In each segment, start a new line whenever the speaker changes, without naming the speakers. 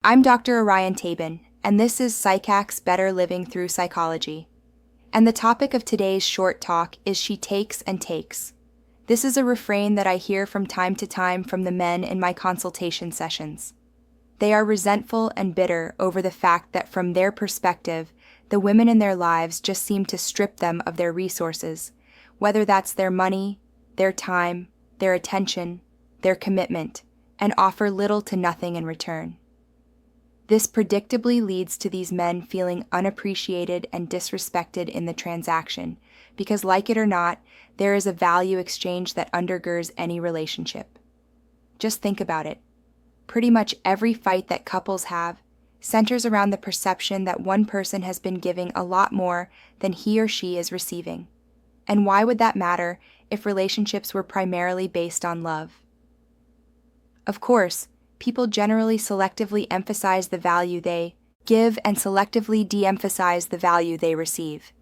I'm Dr. Orion Tabin, and this is Psychac's Better Living Through Psychology. And the topic of today's short talk is she takes and takes. This is a refrain that I hear from time to time from the men in my consultation sessions. They are resentful and bitter over the fact that from their perspective, the women in their lives just seem to strip them of their resources, whether that's their money, their time, their attention, their commitment, and offer little to nothing in return. This predictably leads to these men feeling unappreciated and disrespected in the transaction, because like it or not, there is a value exchange that undergirds any relationship. Just think about it. Pretty much every fight that couples have centers around the perception that one person has been giving a lot more than he or she is receiving. And why would that matter if relationships were primarily based on love? Of course, people generally selectively emphasize the value they give and selectively de-emphasize the value they receive.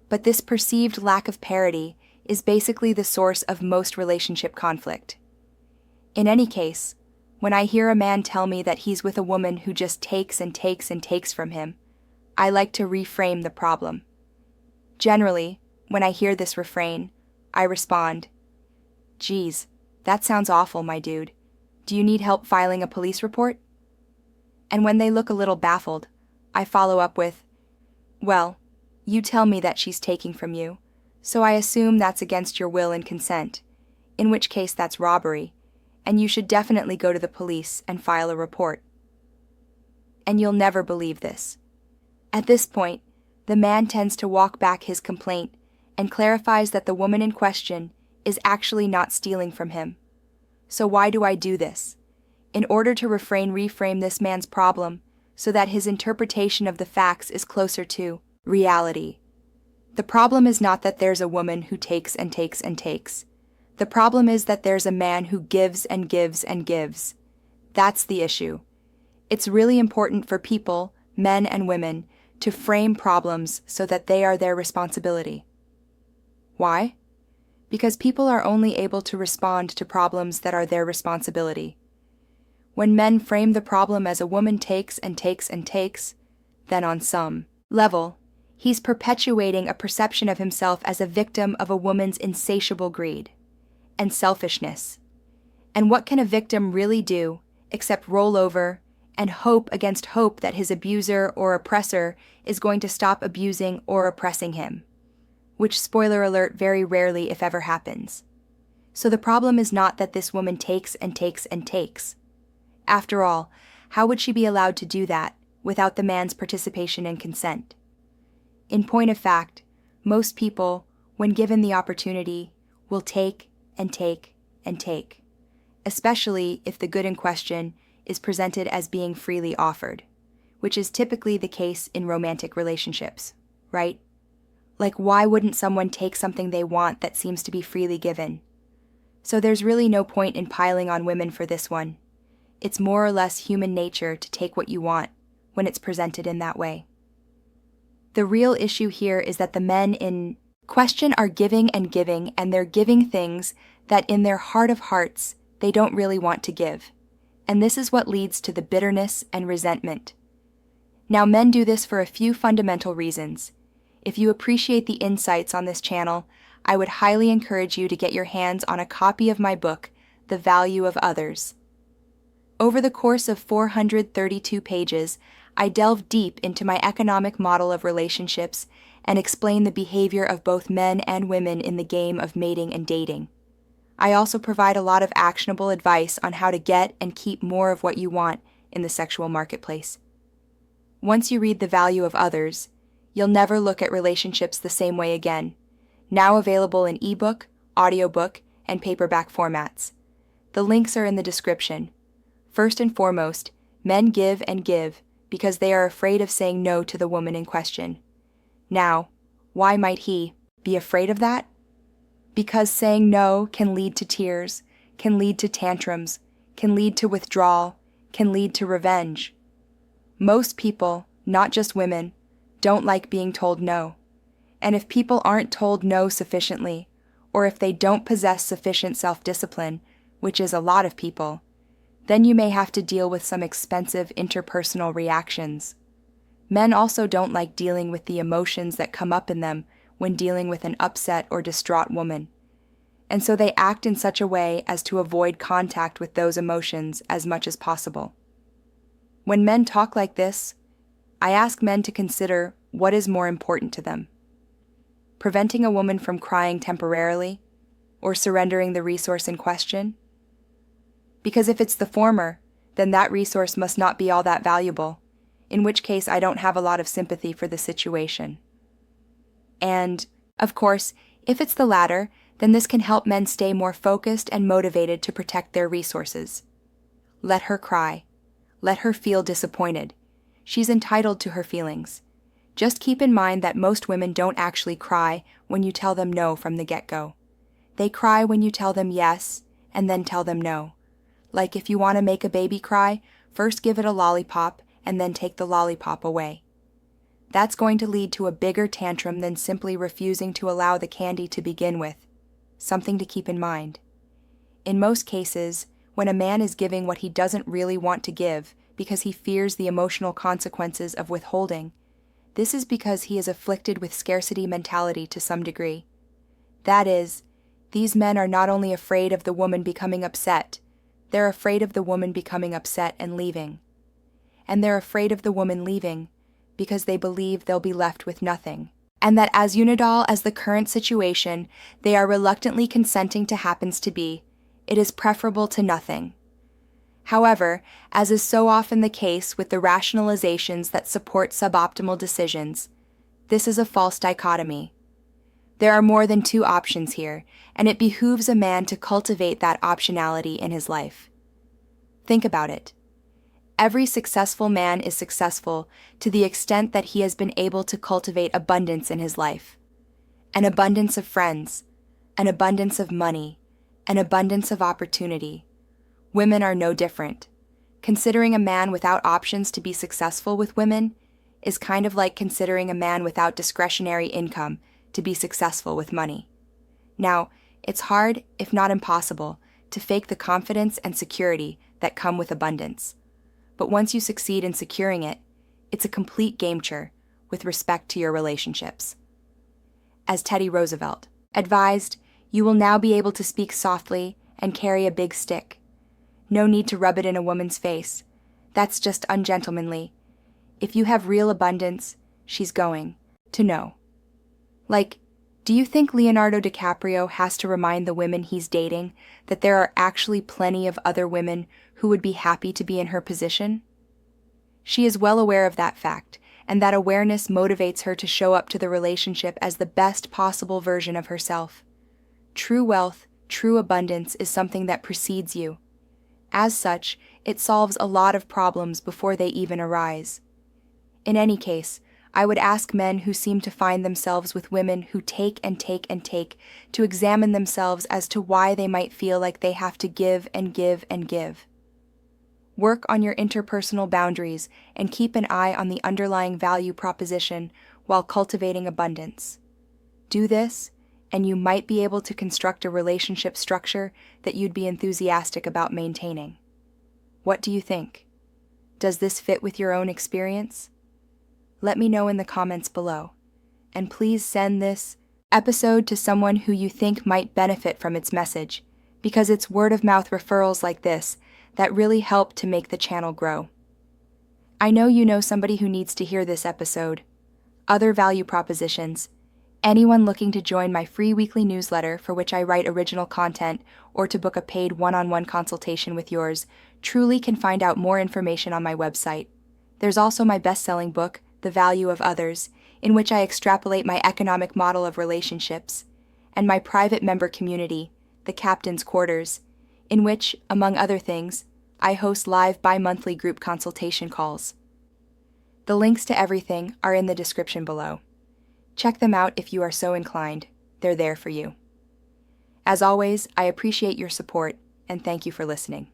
But this perceived lack of parity is basically the source of most relationship conflict. In any case, when I hear a man tell me that he's with a woman who just takes and takes and takes from him, I like to reframe the problem. Generally, when I hear this refrain, I respond, "Geez, that sounds awful, my dude. Do you need help filing a police report?" And when they look a little baffled, I follow up with, "Well, you tell me that she's taking from you, so I assume that's against your will and consent, in which case that's robbery, and you should definitely go to the police and file a report." And you'll never believe this. At this point, the man tends to walk back his complaint and clarifies that the woman in question is actually not stealing from him. So why do I do this? In order to reframe this man's problem so that his interpretation of the facts is closer to reality. The problem is not that there's a woman who takes and takes and takes. The problem is that there's a man who gives and gives and gives. That's the issue. It's really important for people, men and women, to frame problems so that they are their responsibility. Why? Because people are only able to respond to problems that are their responsibility. When men frame the problem as a woman takes and takes and takes, then on some level, he's perpetuating a perception of himself as a victim of a woman's insatiable greed and selfishness. And what can a victim really do except roll over and hope against hope that his abuser or oppressor is going to stop abusing or oppressing him? Which, spoiler alert, very rarely if ever happens. So the problem is not that this woman takes and takes and takes. After all, how would she be allowed to do that without the man's participation and consent? In point of fact, most people, when given the opportunity, will take and take and take, especially if the good in question is presented as being freely offered, which is typically the case in romantic relationships, right? Like, why wouldn't someone take something they want that seems to be freely given? So there's really no point in piling on women for this one. It's more or less human nature to take what you want when it's presented in that way. The real issue here is that the men in question are giving, and they're giving things that in their heart of hearts they don't really want to give. And this is what leads to the bitterness and resentment. Now, men do this for a few fundamental reasons. If you appreciate the insights on this channel, I would highly encourage you to get your hands on a copy of my book, The Value of Others. Over the course of 432 pages, I delve deep into my economic model of relationships and explain the behavior of both men and women in the game of mating and dating. I also provide a lot of actionable advice on how to get and keep more of what you want in the sexual marketplace. Once you read The Value of Others, you'll never look at relationships the same way again. Now available in ebook, audiobook, and paperback formats. The links are in the description. First and foremost, men give and give because they are afraid of saying no to the woman in question. Now, why might he be afraid of that? Because saying no can lead to tears, can lead to tantrums, can lead to withdrawal, can lead to revenge. Most people, not just women, don't like being told no. And if people aren't told no sufficiently, or if they don't possess sufficient self-discipline, which is a lot of people, Then you may have to deal with some expensive interpersonal reactions. Men also don't like dealing with the emotions that come up in them when dealing with an upset or distraught woman, and so they act in such a way as to avoid contact with those emotions as much as possible. When men talk like this, I ask men to consider what is more important to them: preventing a woman from crying temporarily, or surrendering the resource in question? Because if it's the former, then that resource must not be all that valuable, in which case I don't have a lot of sympathy for the situation. And, of course, if it's the latter, then this can help men stay more focused and motivated to protect their resources. Let her cry. Let her feel disappointed. She's entitled to her feelings. Just keep in mind that most women don't actually cry when you tell them no from the get-go. They cry when you tell them yes, and then tell them no. Like if you want to make a baby cry, first give it a lollipop and then take the lollipop away. That's going to lead to a bigger tantrum than simply refusing to allow the candy to begin with. Something to keep in mind. In most cases, when a man is giving what he doesn't really want to give because he fears the emotional consequences of withholding, this is because he is afflicted with scarcity mentality to some degree. That is, these men are not only afraid of the woman becoming upset, they're afraid of the woman becoming upset and leaving. And they're afraid of the woman leaving because they believe they'll be left with nothing, and that as unidal as the current situation they are reluctantly consenting to happens to be, it is preferable to nothing. However, as is so often the case with the rationalizations that support suboptimal decisions, this is a false dichotomy. There are more than two options here, and it behooves a man to cultivate that optionality in his life. Think about it. Every successful man is successful to the extent that he has been able to cultivate abundance in his life. An abundance of friends, an abundance of money, an abundance of opportunity. Women are no different. Considering a man without options to be successful with women is kind of like considering a man without discretionary income to be successful with money. Now, it's hard, if not impossible, to fake the confidence and security that come with abundance. But once you succeed in securing it, it's a complete game-changer with respect to your relationships. As Teddy Roosevelt advised, you will now be able to speak softly and carry a big stick. No need to rub it in a woman's face. That's just ungentlemanly. If you have real abundance, she's going to know. Like, do you think Leonardo DiCaprio has to remind the women he's dating that there are actually plenty of other women who would be happy to be in her position? She is well aware of that fact, and that awareness motivates her to show up to the relationship as the best possible version of herself. True wealth, true abundance is something that precedes you. As such, it solves a lot of problems before they even arise. In any case, I would ask men who seem to find themselves with women who take and take and take to examine themselves as to why they might feel like they have to give and give and give. Work on your interpersonal boundaries and keep an eye on the underlying value proposition while cultivating abundance. Do this, and you might be able to construct a relationship structure that you'd be enthusiastic about maintaining. What do you think? Does this fit with your own experience? Let me know in the comments below, and please send this episode to someone who you think might benefit from its message, because it's word-of-mouth referrals like this that really help to make the channel grow. I know you know somebody who needs to hear this episode. Other value propositions. Anyone looking to join my free weekly newsletter for which I write original content or to book a paid one-on-one consultation with yours truly can find out more information on my website. There's also my best-selling book, The Value of Others, in which I extrapolate my economic model of relationships, and my private member community, the Captain's Quarters, in which, among other things, I host live bi-monthly group consultation calls. The links to everything are in the description below. Check them out if you are so inclined. They're there for you. As always, I appreciate your support, and thank you for listening.